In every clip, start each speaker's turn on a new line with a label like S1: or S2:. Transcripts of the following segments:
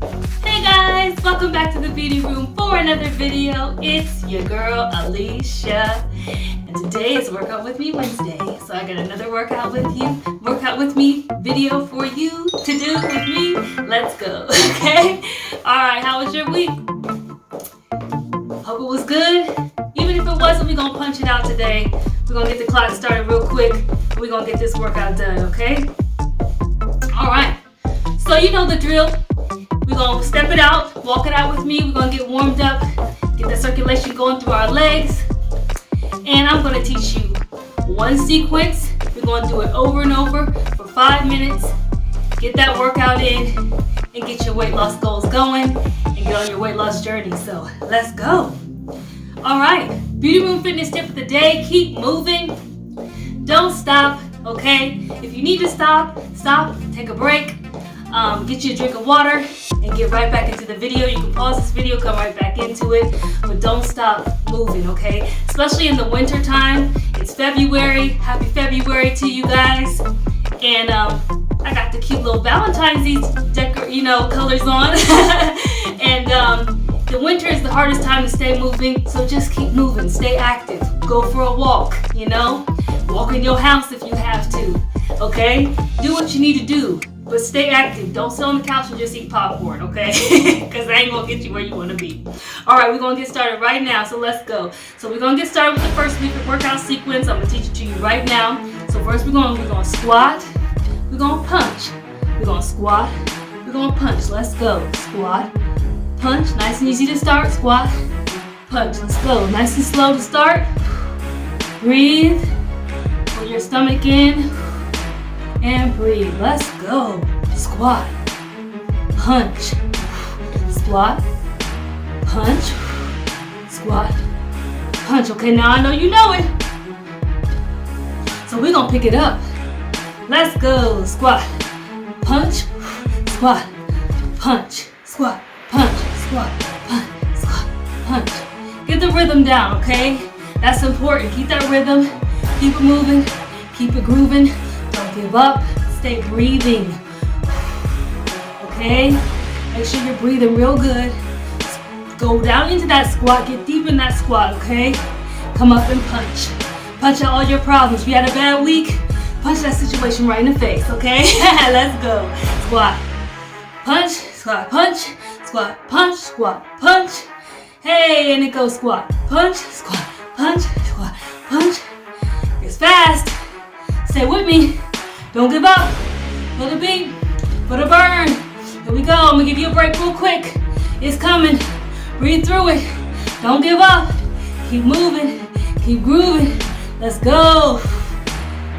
S1: Hey guys, welcome back to the Beauty Room for another video. It's your girl Alicia, and today is Workout With Me Wednesday. So I got another workout with me video for you to do with me. Let's go, okay? Alright, how was your week? Hope it was good. Even if it wasn't, we're gonna punch it out today. We're gonna get the clock started real quick. We're gonna get this workout done, okay? Alright, so you know the drill. We're going to step it out, walk it out with me. We're going to get warmed up, get the circulation going through our legs. And I'm going to teach you one sequence. We're going to do it over and over for 5 minutes. Get that workout in and get your weight loss goals going and get on your weight loss journey. So let's go. All right, Beauty Room fitness tip of the day. Keep moving. Don't stop, okay? If you need to stop, take a break. Get you a drink of water and get right back into the video. You can pause this video, come right back into it, but don't stop moving, okay? Especially in the winter time. It's February. Happy February to you guys. And I got the cute little Valentine's Eve colors on. And the winter is the hardest time to stay moving, so just keep moving, stay active. Go for a walk, walk in your house if you have to, okay? Do what you need to do. But stay active. Don't sit on the couch and just eat popcorn, okay? Because that ain't going to get you where you want to be. All right, we're going to get started right now, so let's go. So we're going to get started with the first workout sequence. I'm going to teach it to you right now. So first we're going to squat. We're going to punch. We're going to squat. We're going to punch. Let's go. Squat. Punch. Nice and easy to start. Squat. Punch. Let's go. Nice and slow to start. Breathe. Pull your stomach in. And breathe. Let's go. Squat. Punch. Squat. Punch. Squat. Punch. Okay, now I know you know it. So we're going to pick it up. Let's go. Squat. Punch. Squat. Punch. Squat. Punch. Squat. Punch. Squat. Punch. Get the rhythm down, okay? That's important. Keep that rhythm. Keep it moving. Keep it grooving. Don't give up. Stay breathing. Okay? Make sure you're breathing real good. Go down into that squat. Get deep in that squat, okay? Come up and punch. Punch out all your problems. If you had a bad week, punch that situation right in the face, okay? Let's go. Squat. Punch. Squat. Punch. Squat. Punch. Squat. Punch. Hey, and it goes squat. Punch. Squat. Punch. Squat. Punch. It's fast. Stay with me. Don't give up. For the beat. For the burn. Here we go. I'm going to give you a break real quick. It's coming. Breathe through it. Don't give up. Keep moving. Keep grooving. Let's go.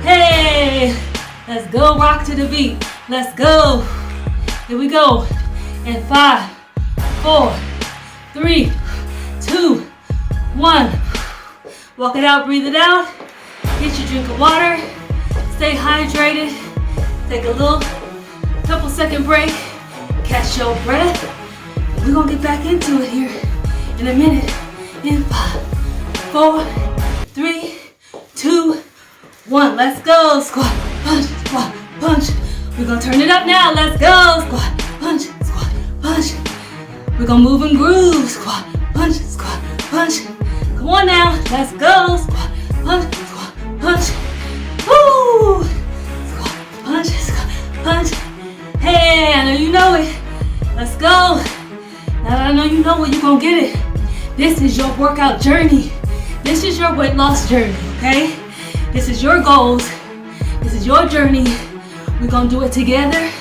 S1: Hey. Let's go. Rock to the beat. Let's go. Here we go. And 5, 4, 3, 2, 1. Walk it out. Breathe it out. Get your drink of water. Stay hydrated. Take a couple second break. Catch your breath. We're going to get back into it here in a minute. In 5, 4, 3, 2, 1. Let's go. Squat, punch, squat, punch. We're going to turn it up now. Let's go. Squat, punch, squat, punch. We're going to move and groove. Squat, punch, squat, punch. Come on now. Let's go. Squat, punch, squat, punch. Woo! Squat, punch, squat, punch. Hey, I know you know it. Let's go. Now that I know you know it, you're going to get it. This is your workout journey. This is your weight loss journey, okay? This is your goals. This is your journey. We're going to do it together.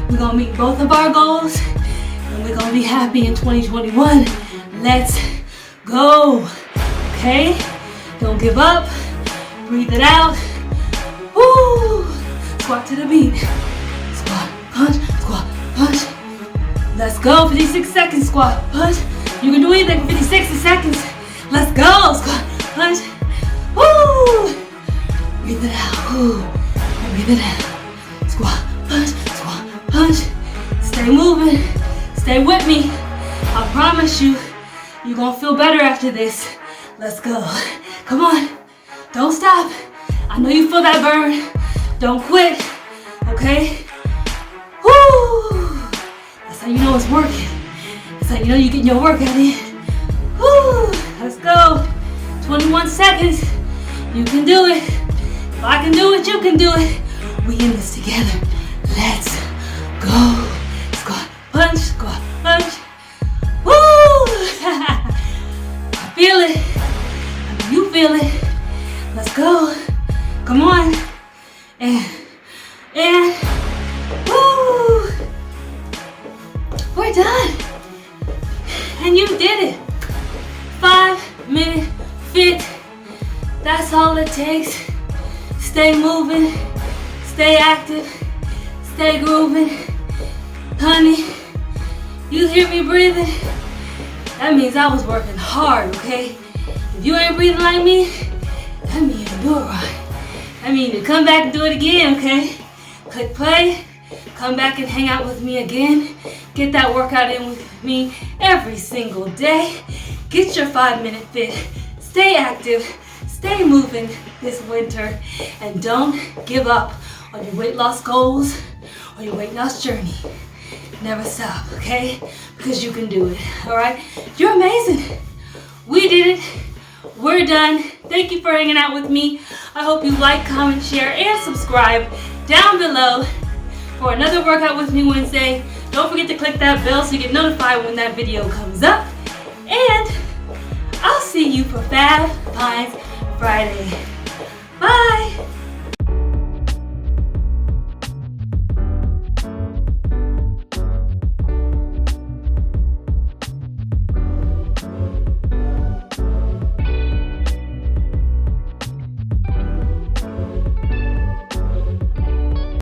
S1: We're going to meet both of our goals. And we're going to be happy in 2021. Let's go. Okay? Don't give up. Breathe it out. Woo! Squat to the beat. Squat, punch, squat, punch. Let's go. 56 seconds. Squat, punch. You can do anything for 56 seconds. Let's go. Squat, punch. Woo! Breathe it out. Woo! Breathe it out. Squat, punch, squat, punch. Stay moving. Stay with me. I promise you, you're gonna feel better after this. Let's go. Come on. Don't stop. I know you feel that burn. Don't quit. Okay? Woo! Let's how you know it's working. That's how you know you're getting your workout in. Woo! Let's go. 21 seconds. You can do it. If I can do it, you can do it. We in this together. Let's go. Squat, punch, squat, punch. Woo! I feel it. I know you feel it. Let's go. Come on. And, woo! We're done. And you did it. 5-minute fit. That's all it takes. Stay moving. Stay active. Stay grooving. Honey, you hear me breathing? That means I was working hard, okay? If you ain't breathing like me, that means you didn't do it right. I mean, to come back and do it again, okay? Click play, come back and hang out with me again. Get that workout in with me every single day. Get your 5-minute fit. Stay active, stay moving this winter, and don't give up on your weight loss goals or your weight loss journey. Never stop, okay? Because you can do it, all right? You're amazing. We did it. We're done. Thank you for hanging out with me. I hope you like, comment, share, and subscribe down below for another Workout With Me Wednesday. Don't forget to click that bell so you get notified when that video comes up. And I'll see you for Fab Finds Friday. Bye.